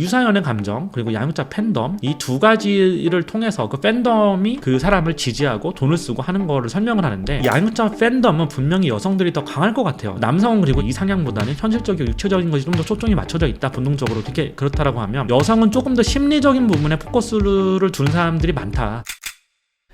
유사연의 감정 그리고 양육자 팬덤 이 두 가지를 통해서 그 팬덤이 그 사람을 지지하고 돈을 쓰고 하는 거를 설명을 하는데, 양육자 팬덤은 분명히 여성들이 더 강할 것 같아요. 남성은 그리고 이상향보다는 현실적이고 육체적인 것이 좀 더 초점이 맞춰져 있다, 본능적으로. 그렇게 그렇다라고 하면 여성은 조금 더 심리적인 부분에 포커스를 두는 사람들이 많다.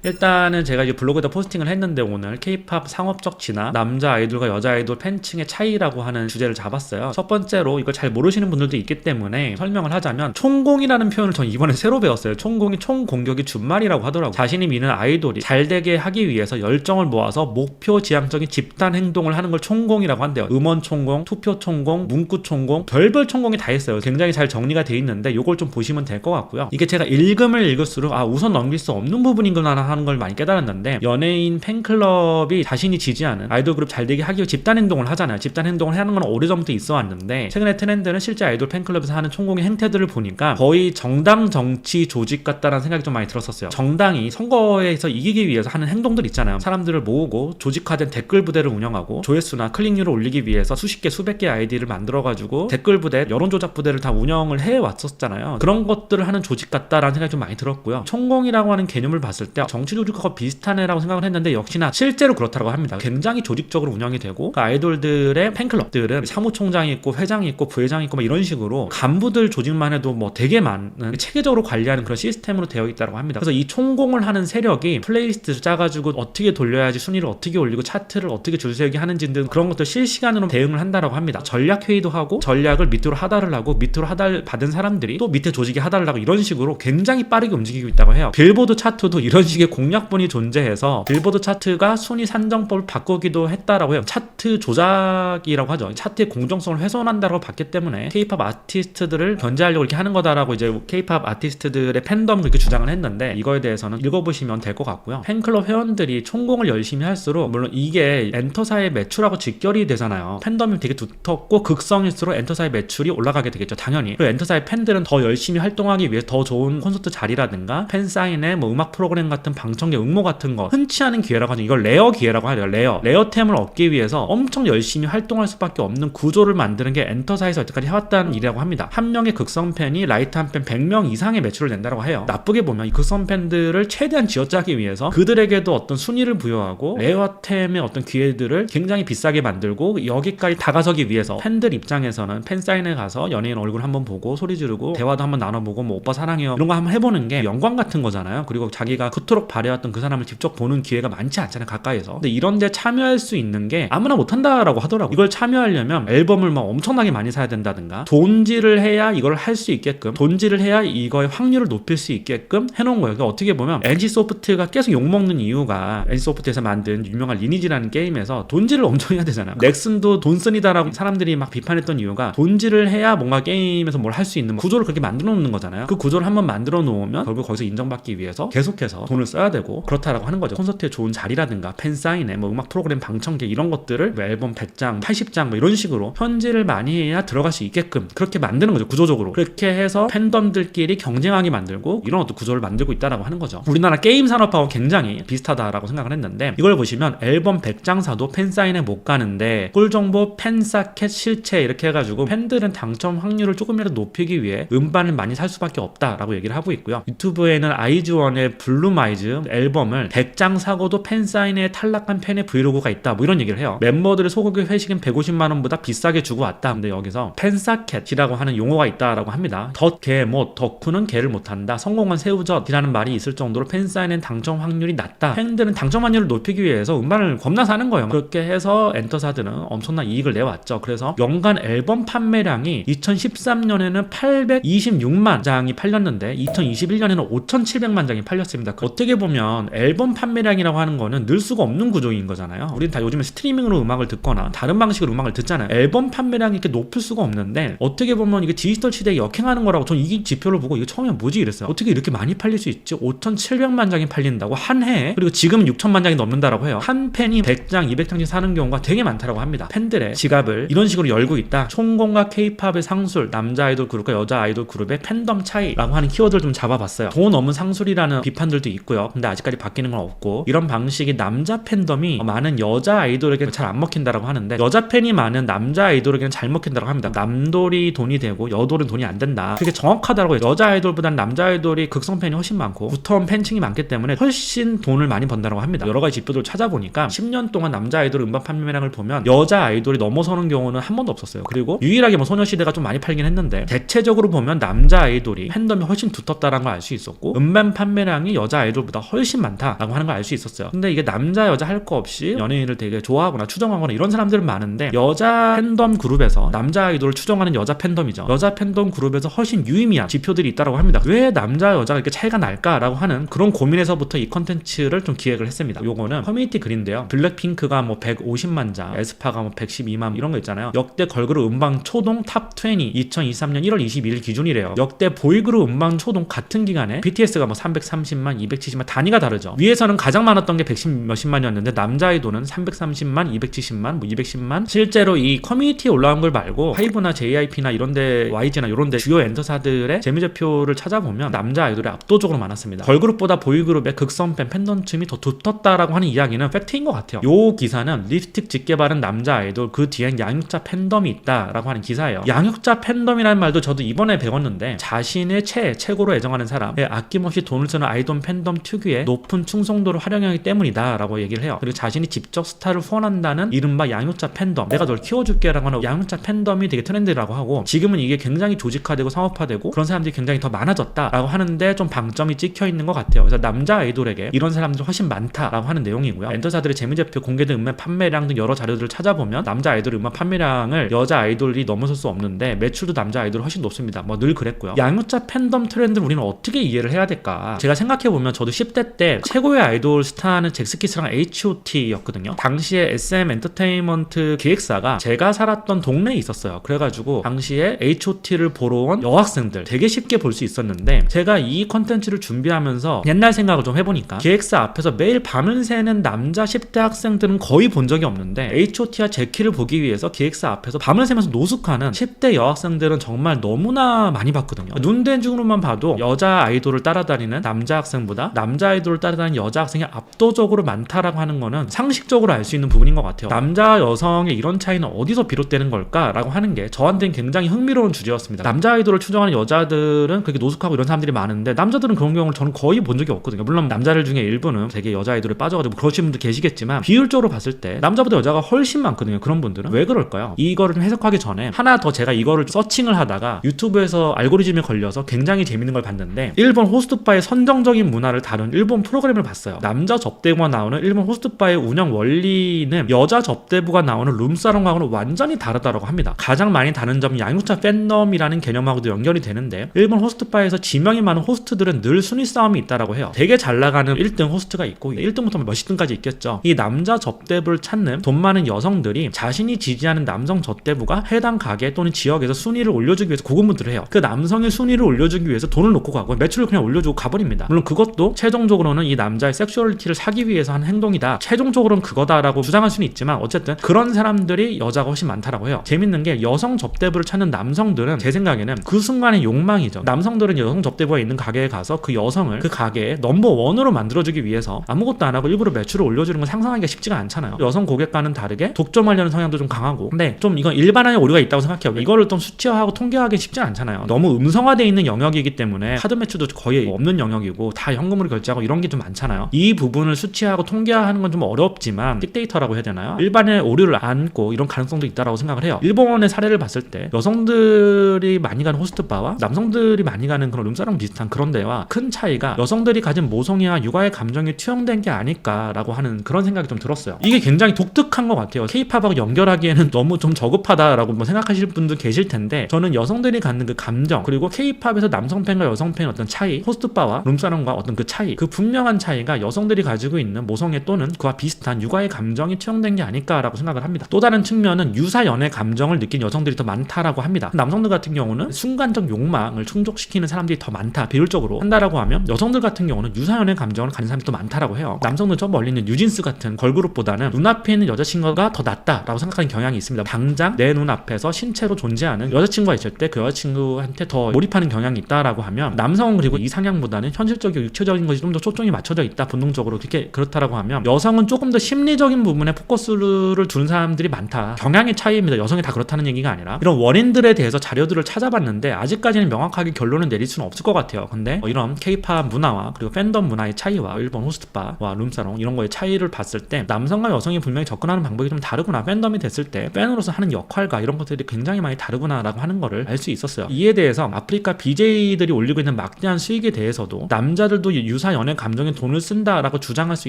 일단은 제가 이제 블로그에다 포스팅을 했는데, 오늘 K-POP 상업적 진화, 남자 아이돌과 여자 아이돌 팬층의 차이라고 하는 주제를 잡았어요. 첫 번째로 이걸 잘 모르시는 분들도 있기 때문에 설명을 하자면, 총공이라는 표현을 전 이번에 새로 배웠어요. 총공이 총공격이 준말이라고 하더라고요. 자신이 미는 아이돌이 잘 되게 하기 위해서 열정을 모아서 목표 지향적인 집단 행동을 하는 걸 총공이라고 한대요. 음원 총공, 투표 총공, 문구 총공, 별별 총공이 다 있어요. 굉장히 잘 정리가 돼 있는데 이걸 좀 보시면 될 것 같고요. 이게 제가 읽으면 읽을수록 우선 넘길 수 없는 부분이구나 하는 걸 많이 깨달았는데, 연예인 팬클럽이 자신이 지지하는 아이돌 그룹 잘 되게 하기 위해 집단 행동을 하잖아요. 집단 행동을 하는 건 오래전부터 있어 왔는데, 최근에 트렌드는 실제 아이돌 팬클럽에서 하는 총공의 행태들을 보니까 거의 정당 정치 조직 같다라는 생각이 좀 많이 들었었어요. 정당이 선거에서 이기기 위해서 하는 행동들 있잖아요. 사람들을 모으고 조직화된 댓글 부대를 운영하고 조회수나 클릭률을 올리기 위해서 수십 개 수백 개 아이디를 만들어가지고 댓글 부대, 여론 조작 부대를 다 운영을 해왔었잖아요. 그런 것들을 하는 조직 같다라는 생각이 좀 많이 들었고요. 총공이라고 하는 개념을 봤을 때 정치 조직과 비슷하네라고 생각을 했는데, 역시나 실제로 그렇다고 합니다. 굉장히 조직적으로 운영이 되고, 그 아이돌들의 팬클럽들은 사무총장이 있고 회장이 있고 부회장이 있고 이런 식으로 간부들 조직만 해도 되게 많은 체계적으로 관리하는 그런 시스템으로 되어 있다고 합니다. 그래서 이 총공을 하는 세력이 플레이리스트를 짜가지고 어떻게 돌려야지, 순위를 어떻게 올리고 차트를 어떻게 줄세우기 하는지 등 그런 것들 실시간으로 대응을 한다고 합니다. 전략 회의도 하고, 전략을 밑으로 하달을 하고, 밑으로 하달 받은 사람들이 또 밑에 조직에 하달을 하고, 이런 식으로 굉장히 빠르게 움직이고 있다고 해요. 빌보드 차트도 이런 식의 공략본이 존재해서 빌보드 차트가 순위 산정법을 바꾸기도 했다라고 해요. 차트 조작이라고 하죠. 차트의 공정성을 훼손한다고 봤기 때문에 K-POP 아티스트들을 견제하려고 이렇게 하는 거다라고 이제 K-POP 아티스트들의 팬덤 그렇게 주장을 했는데, 이거에 대해서는 읽어보시면 될 것 같고요. 팬클럽 회원들이 총공을 열심히 할수록, 물론 이게 엔터사의 매출하고 직결이 되잖아요. 팬덤이 되게 두텁고 극성일수록 엔터사의 매출이 올라가게 되겠죠, 당연히. 그리고 엔터사의 팬들은 더 열심히 활동하기 위해 더 좋은 콘서트 자리라든가 팬사인회, 음악 프로그램 같은 방청객 응모 같은 거, 흔치 않은 기회라고 하죠. 이걸 레어 기회라고 하죠. 레어템을 얻기 위해서 엄청 열심히 활동할 수밖에 없는 구조를 만드는 게 엔터사에서 여태까지 해왔다는 일이라고 합니다. 한 명의 극성 팬이 라이트 한 팬 100명 이상의 매출을 낸다고 해요. 나쁘게 보면 이 극성 팬들을 최대한 쥐어짜기 위해서 그들에게도 어떤 순위를 부여하고, 레어템의 어떤 기회들을 굉장히 비싸게 만들고, 여기까지 다가서기 위해서 팬들 입장에서는 팬사인회 가서 연예인 얼굴 한번 보고 소리 지르고 대화도 한번 나눠보고, 오빠 사랑해요 이런 거 한번 해보는 게 영광 같은 거잖아요. 그리고 자기가 그토록 바래왔던 그 사람을 직접 보는 기회가 많지 않잖아요, 가까이서. 근데 이런데 참여할 수 있는 게 아무나 못한다라고 하더라고요. 이걸 참여하려면 앨범을 엄청나게 많이 사야 된다든가, 돈질을 해야 이걸 할 수 있게끔, 돈질을 해야 이거의 확률을 높일 수 있게끔 해놓은 거예요. 그러니까 어떻게 보면 NC소프트가 계속 욕먹는 이유가, NC소프트에서 만든 유명한 리니지라는 게임에서 돈질을 엄청 해야 되잖아요. 넥슨도 돈슨이다라고 사람들이 막 비판했던 이유가, 돈질을 해야 뭔가 게임에서 뭘 할 수 있는 구조를 그렇게 만들어 놓는 거잖아요. 그 구조를 한번 만들어 놓으면 결국 거기서 인정받기 위해서 계속해서 돈을 써야 되고 그렇다라고 하는 거죠. 콘서트의 좋은 자리라든가 팬사인회, 음악 프로그램 방청객 이런 것들을 앨범 100장, 80장 이런 식으로 현질을 많이 해야 들어갈 수 있게끔 그렇게 만드는 거죠, 구조적으로. 그렇게 해서 팬덤들끼리 경쟁하게 만들고 이런 어떤 구조를 만들고 있다라고 하는 거죠. 우리나라 게임 산업하고 굉장히 비슷하다라고 생각을 했는데, 이걸 보시면 앨범 100장 사도 팬사인회 못 가는데 꿀정보 팬사켓 실체 이렇게 해가지고 팬들은 당첨 확률을 조금이라도 높이기 위해 음반을 많이 살 수밖에 없다라고 얘기를 하고 있고요. 유튜브에는 아이즈원의 블룸아이즈 앨범을 100장 사고도 팬사인회에 탈락한 팬의 브이로그가 있다, 이런 얘기를 해요. 멤버들의 소고기 회식은 150만원보다 비싸게 주고 왔다. 근데 여기서 팬사켓이라고 하는 용어가 있다라고 합니다. 덧개 못, 덕후는 개를 못한다, 성공한 새우젓이라는 말이 있을 정도로 팬사인회 당첨 확률이 낮다. 팬들은 당첨 확률을 높이기 위해서 음반을 겁나 사는 거예요. 그렇게 해서 엔터사들은 엄청난 이익을 내왔죠. 그래서 연간 앨범 판매량이 2013년에는 826만 장이 팔렸는데 2021년에는 5,700만 장이 팔렸습니다. 어떻게 보면 앨범 판매량이라고 하는 거는 늘 수가 없는 구조인 거잖아요. 우리는 다 요즘에 스트리밍으로 음악을 듣거나 다른 방식으로 음악을 듣잖아요. 앨범 판매량이 이렇게 높을 수가 없는데, 어떻게 보면 이게 디지털 시대에 역행하는 거라고 전 이 지표를 보고 이거 처음에 뭐지 이랬어요. 어떻게 이렇게 많이 팔릴 수 있지? 5,700만 장이 팔린다고 한 해에. 그리고 지금은 6,000만 장이 넘는다라고 해요. 한 팬이 100장, 200장씩 사는 경우가 되게 많다라고 합니다. 팬들의 지갑을 이런 식으로 열고 있다. 총공과 K-POP의 상술, 남자 아이돌 그룹과 여자 아이돌 그룹의 팬덤 차이라고 하는 키워드를 좀 잡아봤어요. 돈 없는 상술이라는 비판들도 있고요. 있어요. 근데 아직까지 바뀌는 건 없고, 이런 방식이 남자 팬덤이 많은 여자 아이돌에게는 잘 안 먹힌다라고 하는데, 여자 팬이 많은 남자 아이돌에게는 잘 먹힌다라고 합니다. 남돌이 돈이 되고 여돌은 돈이 안 된다. 그게 정확하다고 해요. 여자 아이돌보다는 남자 아이돌이 극성 팬이 훨씬 많고 두터운 팬층이 많기 때문에 훨씬 돈을 많이 번다라고 합니다. 여러 가지 지표들을 찾아보니까 10년 동안 남자 아이돌 음반 판매량을 보면 여자 아이돌이 넘어서는 경우는 한 번도 없었어요. 그리고 유일하게 뭐 소녀시대가 좀 많이 팔긴 했는데, 대체적으로 보면 남자 아이돌이 팬덤이 훨씬 두텁다라는 걸 알 수 있었고, 음반 판매량이 여자 아이돌보다 훨씬 많다라고 하는 걸 알 수 있었어요. 근데 이게 남자 여자 할 거 없이 연예인을 되게 좋아하거나 추정하거나 이런 사람들은 많은데, 여자 팬덤 그룹에서 남자 아이돌을 추정하는 여자 팬덤이죠. 여자 팬덤 그룹에서 훨씬 유의미한 지표들이 있다고 합니다. 왜 남자 여자가 이렇게 차이가 날까라고 하는 그런 고민에서부터 이 컨텐츠를 좀 기획을 했습니다. 요거는 커뮤니티 글인데요. 블랙핑크가 뭐 150만 장, 에스파가 뭐 112만 이런 거 있잖아요. 역대 걸그룹 음반 초동 탑20 2023년 1월 22일 기준이래요. 역대 보이그룹 음반 초동 같은 기간에 BTS가 뭐 330만, 270만 단위가 다르죠. 위에서는 가장 많았던 게 110 몇십만이었는데, 남자 아이돌은 330만, 270만, 뭐 210만. 실제로 이 커뮤니티에 올라온 걸 말고 하이브나 JYP나 이런데, YG나 이런데 주요 엔터사들의 재미제표를 찾아보면 남자 아이돌이 압도적으로 많았습니다. 걸그룹보다 보이그룹의 극성팬 팬덤층이 더 두텁다라고 하는 이야기는 팩트인 것 같아요. 요 기사는 립스틱 짙게 바른 남자 아이돌, 그 뒤엔 양육자 팬덤이 있다라고 하는 기사예요. 양육자 팬덤이라는 말도 저도 이번에 배웠는데, 자신의 최고로 애정하는 사람에 아낌없이 돈을 쓰는 아이돌 팬덤 특유의 높은 충성도를 활용하기 때문이다 라고 얘기를 해요. 그리고 자신이 직접 스타를 후원한다는 이른바 양육자 팬덤, 내가 널 키워줄게 라고 하는 양육자 팬덤이 되게 트렌드라고 하고, 지금은 이게 굉장히 조직화되고 상업화되고 그런 사람들이 굉장히 더 많아졌다 라고 하는데, 좀 방점이 찍혀 있는 것 같아요. 그래서 남자 아이돌에게 이런 사람들이 훨씬 많다라고 하는 내용이고요. 엔터사들의 재미제표, 공개된 음반 판매량 등 여러 자료들을 찾아보면 남자 아이돌 음반 판매량을 여자 아이돌이 넘어설 수 없는데, 매출도 남자 아이돌이 훨씬 높습니다. 뭐 늘 그랬고요. 양육자 팬덤 트렌드를 우리는 어떻게 이해를 해야 될까? 제가 생각해보면 저도 10대 때 최고의 아이돌 스타는 잭스키스랑 H.O.T.였거든요. 당시에 SM 엔터테인먼트 기획사가 제가 살았던 동네에 있었어요. 그래가지고 당시에 H.O.T를 보러 온 여학생들 되게 쉽게 볼 수 있었는데, 제가 이 컨텐츠를 준비하면서 옛날 생각을 좀 해보니까, 기획사 앞에서 매일 밤을 새는 남자 10대 학생들은 거의 본 적이 없는데, H.O.T와 제키를 보기 위해서 기획사 앞에서 밤을 새면서 노숙하는 10대 여학생들은 정말 너무나 많이 봤거든요. 눈대중으로만 봐도 여자 아이돌을 따라다니는 남자 학생보다 남자 아이돌을 따라다니는 여자 학생이 압도적으로 많다라고 하는 거는 상식적으로 알 수 있는 부분인 것 같아요. 남자 여성의 이런 차이는 어디서 비롯되는 걸까라고 하는 게 저한테는 굉장히 흥미로운 주제였습니다. 남자 아이돌을 추정하는 여자들은 그렇게 노숙하고 이런 사람들이 많은데, 남자들은 그런 경우를 저는 거의 본 적이 없거든요. 물론 남자들 중에 일부는 되게 여자 아이돌에 빠져가지고 그러신 분들 계시겠지만, 비율적으로 봤을 때 남자보다 여자가 훨씬 많거든요. 그런 분들은 왜 그럴까요? 이거를 좀 해석하기 전에 하나 더, 제가 이거를 서칭을 하다가 유튜브에서 알고리즘에 걸려서 굉장히 재밌는 걸 봤는데, 일본 호스트바의 선정적인 문화를 다룬 일본 프로그램을 봤어요. 남자 접대부가 나오는 일본 호스트바의 운영 원리는 여자 접대부가 나오는 룸사롱하고는 완전히 다르다고 합니다. 가장 많이 다른 점은 양육자 팬덤이라는 개념하고도 연결이 되는데, 일본 호스트바에서 지명이 많은 호스트들은 늘 순위 싸움이 있다라고 해요. 되게 잘 나가는 1등 호스트가 있고 1등부터 몇십 등까지 있겠죠. 이 남자 접대부를 찾는 돈 많은 여성들이 자신이 지지하는 남성 접대부가 해당 가게 또는 지역에서 순위를 올려주기 위해서 고군분투를 해요. 그 남성의 순위를 올려주기 위해서 돈을 놓고 가고 매출을 그냥 올려주고 가버립니다. 물론 그것도 최종적으로는 이 남자의 섹슈얼리티를 사기 위해서 하는 행동이다, 최종적으로는 그거다라고 주장할 수는 있지만, 어쨌든 그런 사람들이 여자가 훨씬 많다라고 해요. 재밌는 게, 여성 접대부를 찾는 남성들은 제 생각에는 그 순간의 욕망이죠. 남성들은 여성 접대부가 있는 가게에 가서 그 여성을 그 가게의 넘버원으로 만들어주기 위해서 아무것도 안 하고 일부러 매출을 올려주는 건 상상하기가 쉽지가 않잖아요. 여성 고객과는 다르게 독점하려는 성향도 좀 강하고, 근데 좀 이건 일반화의 오류가 있다고 생각해요. 이거를 좀 수치화하고 통계하기 쉽지 않잖아요. 너무 음성화되어 있는 영역이기 때문에 카드 매출도 거의 없는 영역이고 다 현금으로 결제하고 이런 게 좀 많잖아요. 이 부분을 수치화하고 통계화하는 건 좀 어렵지만, 빅데이터라고 해야 되나요? 일반의 오류를 안고 이런 가능성도 있다라고 생각을 해요. 일본의 사례를 봤을 때 여성들이 많이 가는 호스트바와 남성들이 많이 가는 그런 룸사롱 비슷한 그런 데와 큰 차이가 여성들이 가진 모성애와 육아의 감정이 투영된 게 아닐까라고 하는 그런 생각이 좀 들었어요. 이게 굉장히 독특한 것 같아요. K-팝하고 연결하기에는 너무 좀 저급하다라고 뭐 생각하실 분도 계실 텐데, 저는 여성들이 갖는 그 감정, 그리고 K-팝에서 남성 팬과 여성 팬의 어떤 차이, 호스트바와 룸사롱과 어떤 그 차이, 그 분명한 차이가 여성들이 가지고 있는 모성애 또는 그와 비슷한 육아의 감정이 투영된 게 아닐까라고 생각을 합니다. 또 다른 측면은 유사 연애 감정을 느낀 여성들이 더 많다라고 합니다. 남성들 같은 경우는 순간적 욕망을 충족시키는 사람들이 더 많다, 비율적으로 한다라고 하면, 여성들 같은 경우는 유사 연애 감정을 가진 사람이 더 많다라고 해요. 남성들 저 멀리 있는 뉴진스 같은 걸그룹보다는 눈앞에 있는 여자친구가 더 낫다라고 생각하는 경향이 있습니다. 당장 내 눈앞에서 신체로 존재하는 여자친구가 있을 때 그 여자친구한테 더 몰입하는 경향이 있다라고 하면, 남성은 그리고 이상향보다는 현실적이고 육체적인 걸 것이 좀 더 초점이 맞춰져 있다, 본능적으로 그렇다라고 하면, 여성은 조금 더 심리적인 부분에 포커스를 두는 사람들이 많다. 경향의 차이입니다. 여성이 다 그렇다는 얘기가 아니라. 이런 원인들에 대해서 자료들을 찾아봤는데 아직까지는 명확하게 결론을 내릴 수는 없을 것 같아요. 근데 이런 K-팝 문화와 그리고 팬덤 문화의 차이와 일본 호스트바와 룸사롱 이런 거의 차이를 봤을 때 남성과 여성이 분명히 접근하는 방법이 좀 다르구나, 팬덤이 됐을 때 팬으로서 하는 역할과 이런 것들이 굉장히 많이 다르구나라고 하는 거를 알 수 있었어요. 이에 대해서 아프리카 BJ들이 올리고 있는 막대한 수익에 대해서도 남자들도 유사 연애 감정에 돈을 쓴다라고 주장할 수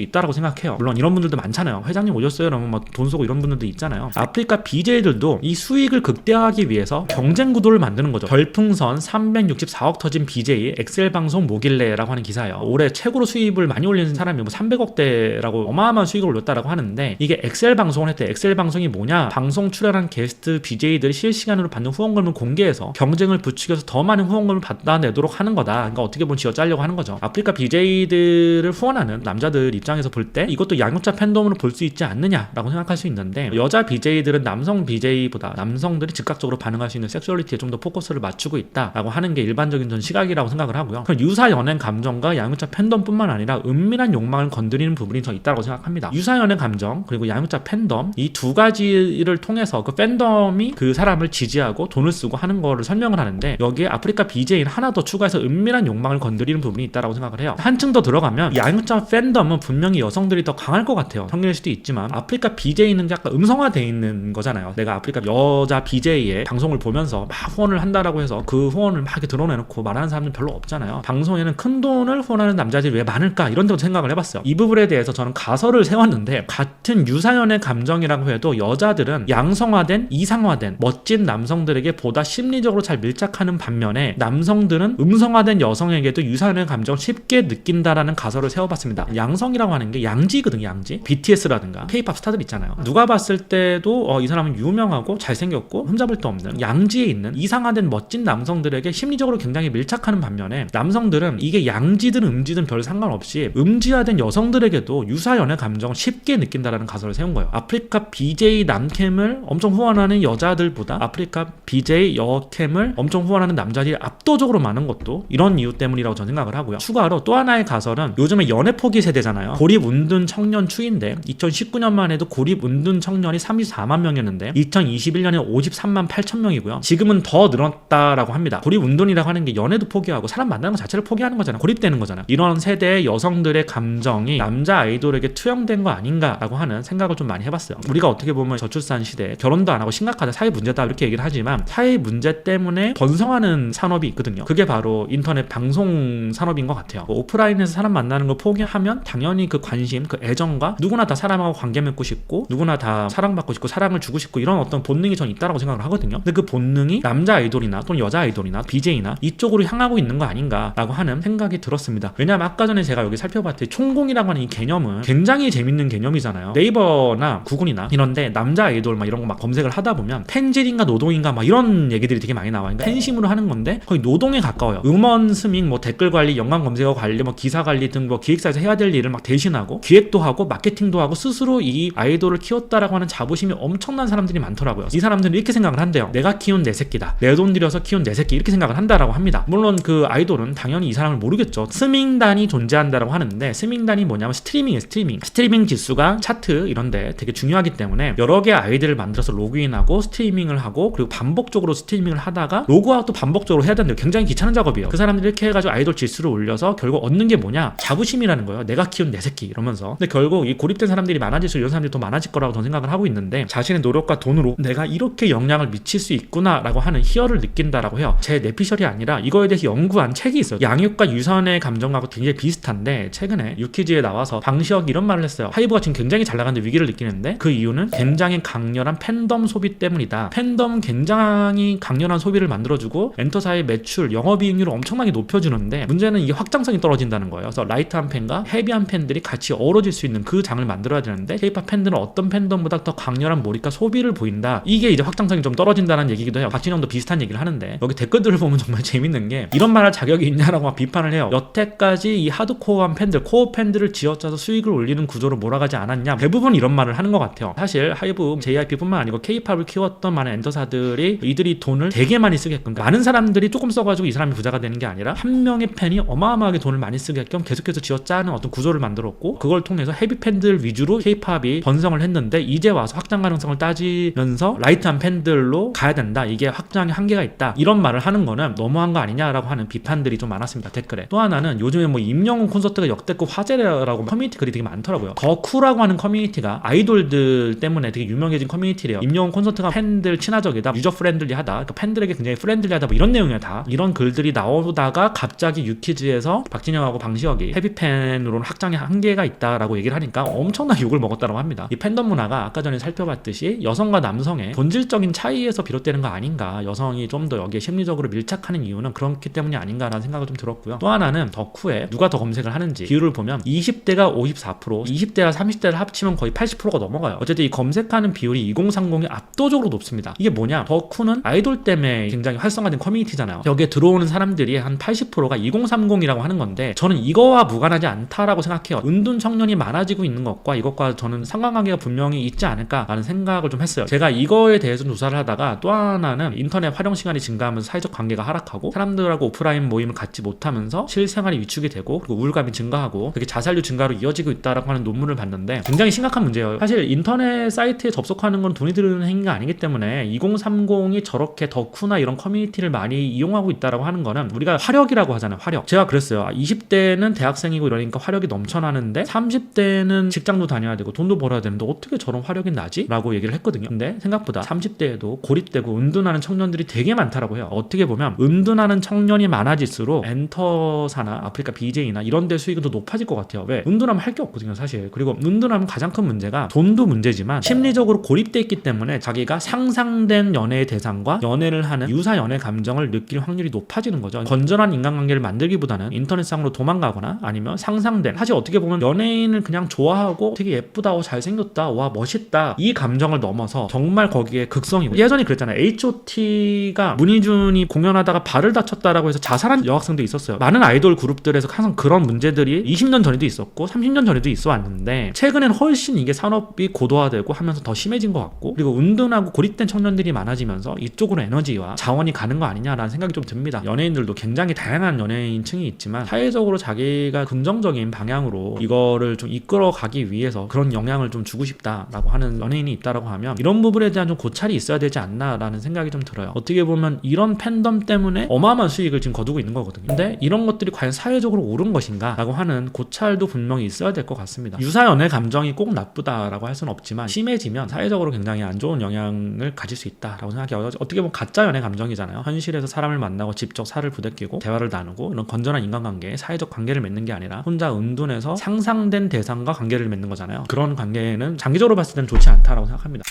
있다라고 생각해요. 물론 이런 분들도 많잖아요. 회장님 오셨어요? 그러면 뭐 돈 쏘고 이런 분들도 있잖아요. 아프리카 BJ들도 이 수익을 극대화하기 위해서 경쟁 구도를 만드는 거죠. 별풍선 364억 터진 BJ 엑셀 방송 뭐길래라고 하는 기사예요. 올해 최고로 수입을 많이 올리는 사람이 뭐 300억대라고 어마어마한 수익을 올렸다라고 하는데, 이게 엑셀 방송을 했대. 엑셀 방송이 뭐냐? 방송 출연한 게스트 BJ들이 실시간으로 받는 후원금을 공개해서 경쟁을 부추겨서 더 많은 후원금을 받아내도록 하는 거다. 그러니까 어떻게 보면 쥐어짜려고 하는 거죠. 아프리카 BJ들을 후원하는 남자들 입장에서 볼 때 이것도 양육자 팬덤으로 볼 수 있지 않느냐라고 생각할 수 있는데, 여자 BJ들은 남성 BJ보다 남성들이 즉각적으로 반응할 수 있는 섹슈얼리티에 좀 더 포커스를 맞추고 있다라고 하는 게 일반적인 전 시각이라고 생각을 하고요. 유사 연애 감정과 양육자 팬덤뿐만 아니라 은밀한 욕망을 건드리는 부분이 더 있다고 생각합니다. 유사 연애 감정 그리고 양육자 팬덤, 이 두 가지를 통해서 그 팬덤이 그 사람을 지지하고 돈을 쓰고 하는 거를 설명을 하는데, 여기에 아프리카 BJ는 하나 더 추가해서 은밀한 욕망을 건드리는 부분이 있다고 생각을 해요. 한층 더 들어가면 양육자 팬덤은 분명히 여성들이 더 강할 것 같아요. 성일 수도 있지만 아프리카 BJ는 약간 음성화되어 있는 거잖아요. 내가 아프리카 여자 BJ의 방송을 보면서 막 후원을 한다라고 해서 그 후원을 막 이렇게 드러내놓고 말하는 사람들은 별로 없잖아요. 방송에는 큰 돈을 후원하는 남자들이 왜 많을까, 이런 데도 생각을 해봤어요. 이 부분에 대해서 저는 가설을 세웠는데, 같은 유사연의 감정이라고 해도 여자들은 양성화된, 이상화된 멋진 남성들에게 보다 심리적으로 잘 밀착하는 반면에 남성들은 음성화된 여성에게도 유사연의 감정을 쉽게 느낀다라는 가설을 세워봤습니다. 양성이라고 하는 게 양지거든요. 양지. BTS라든가 K-팝 스타들 있잖아요. 누가 봤을 때도 이 사람은 유명하고 잘생겼고 흠잡을 데 없는 양지에 있는 이상화된 멋진 남성들에게 심리적으로 굉장히 밀착하는 반면에, 남성들은 이게 양지든 음지든 별 상관없이 음지화된 여성들에게도 유사연애 감정을 쉽게 느낀다라는 가설을 세운 거예요. 아프리카 BJ 남캠을 엄청 후원하는 여자들보다 아프리카 BJ 여캠을 엄청 후원하는 남자들이 압도적으로 많은 것도 이런 이유 때문이라고 저는 생각을 하고요. 추가로 또 하나의 가설은, 요즘에 연애 포기 세대잖아요. 고립 운둔 청년 추인데 2019년만 해도 고립 운둔 청년이 34만 명이었는데 2021년에 53만 8천 명이고요. 지금은 더 늘었다라고 합니다. 고립 운둔이라고 하는 게 연애도 포기하고 사람 만나는 것 자체를 포기하는 거잖아요. 고립되는 거잖아요. 이런 세대의 여성들의 감정이 남자 아이돌에게 투영된 거 아닌가라고 하는 생각을 좀 많이 해봤어요. 우리가 어떻게 보면 저출산 시대에 결혼도 안 하고 심각하다, 사회 문제다 이렇게 얘기를 하지만, 사회 문제 때문에 번성하는 산업이 있거든요. 그게 바로 인터넷 방송 산업인 것 같아요. 오프라인에서 사람 만나는 걸 포기하면 당연히 그 관심, 그 애정과 누구나 다 사람하고 관계 맺고 싶고 누구나 다 사랑받고 싶고 사랑을 주고 싶고 이런 어떤 본능이 전 있다고 생각을 하거든요. 근데 그 본능이 남자 아이돌이나 또는 여자 아이돌이나 BJ나 이쪽으로 향하고 있는 거 아닌가라고 하는 생각이 들었습니다. 왜냐하면 아까 전에 제가 여기 살펴봤더니 총공이라고 하는 이 개념은 굉장히 재밌는 개념이잖아요. 네이버나 구글이나 이런데 남자 아이돌 막 이런 거 막 검색을 하다 보면 팬질인가 노동인가 막 이런 얘기들이 되게 많이 나와요. 그러니까 팬심으로 하는 건데 거의 노동에 가까워요. 음원 스밍, 뭐 댓글 관리, 연관 검색어 관리, 뭐 기사 관리 등 뭐 기획사에서 해야 될 일을 막 대신하고 기획도 하고 마케팅도 하고 스스로 이 아이돌을 키웠다라고 하는 자부심이 엄청난 사람들이 많더라고요. 이 사람들은 이렇게 생각을 한대요. 내가 키운 내 새끼다. 내 돈 들여서 키운 내 새끼, 이렇게 생각을 한다라고 합니다. 물론 그 아이돌은 당연히 이 사람을 모르겠죠. 스밍단이 존재한다라고 하는데, 스밍단이 뭐냐면 스트리밍이에요. 스트리밍 지수가 차트 이런데 되게 중요하기 때문에 여러 개의 아이디를 만들어서 로그인하고 스트리밍을 하고, 그리고 반복적으로 스트리밍을 하다가 로그아웃도 반복적으로 해야 되는데 굉장히 귀찮은 작업이에요. 그 사람들이 이렇게 해가지고 아이돌 지수를 올려서 결국 얻는 게 뭐냐? 자부심이라는 거예요. 내가 키운 내 새끼 이러면서. 근데 결국 이 고립된 사람들이 많아질수록 이런 사람들이 더 많아질 거라고 저는 생각을 하고 있는데, 자신의 노력과 돈으로 내가 이렇게 영향을 미칠 수 있구나라고 하는 희열을 느낀다라고 해요. 제 내피셜이 아니라 이거에 대해서 연구한 책이 있어요. 양육과 유선의 감정하고 굉장히 비슷한데, 최근에 유퀴즈에 나와서 방시혁이 이런 말을 했어요. 하이브가 지금 굉장히 잘 나가는데 위기를 느끼는데 그 이유는 굉장히 강렬한 팬덤 소비 때문이다. 팬덤은 굉장히 강렬한 소비를 만들어주고 엔터사의 매출, 영업이익률을 엄청나게 높여주는데, 문제는 이게 확장성이 떨어진다는 거예요. 그래서 라이트한 팬과 헤비한 팬들이 같이 어우러질 수 있는 그 장을 만들어야 되는데, K-팝 팬들은 어떤 팬덤보다 더 강렬한 몰입과 소비를 보인다. 이게 이제 확장성이 좀 떨어진다는 얘기기도 해요. 박진영도 비슷한 얘기를 하는데, 여기 댓글들을 보면 정말 재밌는 게, 이런 말 할 자격이 있냐라고 막 비판을 해요. 여태까지 이 하드코어한 팬들, 코어 팬들을 쥐어짜서 수익을 올리는 구조로 몰아가지 않았냐. 대부분 이런 말을 하는 것 같아요. 사실 하이브, JYP뿐만 아니고 K-팝을 키웠던 많은 엔터사들이 이들이 돈을 되게 많이 쓰게끔, 많은 사람들이 조금 써가지고 이 사람이 부자가 되는 게 아니라 한 명의 팬이 어마어마하게 돈을 많이 쓰게끔 계속해서 쥐어짜는 어떤 구조를 만들었고, 그걸 통해서 헤비 팬들 위주로 K-팝이 번성을 했는데 이제 와서 확장 가능성을 따지면서 라이트한 팬들로 가야 된다, 이게 확장의 한계가 있다, 이런 말을 하는 거는 너무한 거 아니냐라고 하는 비판들이 좀 많았습니다, 댓글에. 또 하나는 요즘에 뭐 임영웅 콘서트가 역대급 화제라고 커뮤니티 글이 되게 많더라고요. 덕후라고 하는 커뮤니티가 아이돌들 때문에 되게 유명해진 커뮤니티래요. 임영웅 콘서트가 팬들 친화적이다, 유저 프렌들리하다, 그러니까 팬들에게 굉장히 프렌들리하다, 뭐 이런 내용이야. 다 이런 글들이 나오다가 갑자기 유키즈에서 박진영하고 방시혁이 헤비팬으로는 확장의 한계가 있다라고 얘기를 하니까 엄청난 욕을 먹었다고 합니다. 이 팬덤 문화가 아까 전에 살펴봤듯이 여성과 남성의 본질적인 차이에서 비롯되는 거 아닌가, 여성이 좀 더 여기에 심리적으로 밀착하는 이유는 그렇기 때문이 아닌가라는 생각을 좀 들었고요. 또 하나는 덕후에 누가 더 검색을 하는지 비율을 보면 20대가 54%, 20대와 30대를 합치면 거의 80%가 넘어가요. 어쨌든 이 검색하는 비율이 2030이 압도적으로 높습니다. 이게 뭐냐, 덕후는 아이돌 때문에 굉장히 활성화된 커뮤니티잖아요. 여기에 들어오는 사람들이 한 80%가 2030이라고 하는 건데, 저는 이거와 무관하지 않다라고 생각해요. 은둔 청년이 많아지고 있는 것과 이것과 저는 상관관계가 분명히 있지 않을까라는 생각을 좀 했어요. 제가 이거에 대해서 조사를 하다가 또 하나는 인터넷 활용 시간이 증가하면서 사회적 관계가 하락하고 사람들하고 오프라인 모임을 갖지 못하면서 실생활이 위축이 되고 그리고 우울감이 증가하고 그게 자살률 증가로 이어지고 있다라고 하는 논문을 봤는데 굉장히 심각한 문제예요. 사실 인터넷 사이트에 접속하는 건 돈이 드는 행위가 아니기 때문에 2030이 저렇게 덕후나 이런 커뮤니티를 많이 이용하고 있다라고 하는 거는 우리가 화력이라고 하잖아요. 화력. 제가 그랬어요. 20대는 대학생이고 이러니까 화력이 넘쳐나는데 30대는 직장도 다녀야 되고 돈도 벌어야 되는데 어떻게 저런 화력이 나지? 라고 얘기를 했거든요. 근데 생각보다 30대에도 고립되고 은둔하는 청년들이 되게 많다라고 해요. 어떻게 보면 은둔하는 청년이 많아질수록 엔터사나 아프리카 BJ나 이런 데 수익은 더 높아질 것 같아요. 왜? 은둔하면 할 게 없거든요, 사실. 그리고 은둔하면 가장 큰 문제가 돈도 문제지만 심리적으로 고립돼 있기 때문에 자기가 상상된 연애의 대상과 연애를 하는 유사 연애 감정을 느낄 확률이 높아지는 거죠. 건전한 인간관계를 만들기보다는 인터넷상으로 도망가거나 아니면 상상된, 사실 어떻게 보면 연예인을 그냥 좋아하고 되게 예쁘다, 잘생겼다, 와 멋있다, 이 감정을 넘어서 정말 거기에 극성이고, 예전에 그랬잖아요. H.O.T가 문희준이 공연하다가 발을 다쳤다라고 해서 자살한 여학생도 있었어요. 많은 아이돌 그룹들에서 항상 그런 문제들이 20년 전에도 있었고 30년 전에도 있어 왔는데 최근엔 훨씬 이게 산업이 고도화되고 하면서 더 심해진 것 같고, 그리고 은둔하고 고립된 청년들이 많아지면서 이쪽으로 에너지와 자원이 가는 거 아니냐라는 생각이 좀 듭니다. 연예인들도 굉장히 다양한 연예인층이 있지만 사회적으로 자기가 긍정적인 방향으로 이거를 좀 이끌어가기 위해서 그런 영향을 좀 주고 싶다라고 하는 연예인이 있다라고 하면 이런 부분에 대한 좀 고찰이 있어야 되지 않나라는 생각이 좀 들어요. 어떻게 보면 이런 팬덤 때문에 어마어마한 수익을 지금 거두고 있는 거거든요. 근데 이런 것들이 과연 사회적으로 옳은 것인가 라고 하는 고찰도 분명히 있어야 될 것 같습니다. 유사연애 감정이 꼭 나쁘다라고 할 수는 없지만 심해지면 사회적으로 굉장히 안 좋은 영향을 가질 수 있다라고 생각해요. 어떻게 보면 가짜 연애 감정이잖아요. 현실에서 사람을 만나고 직접 살을 부대끼고 대화를 나누고 이런 건전한 인간관계, 사회적 관계를 맺는 게 아니라 혼자 은둔해서 상상된 대상과 관계를 맺는 거잖아요. 그런 관계는 장기적으로 봤을 때는 좋지 않다라고 생각합니다.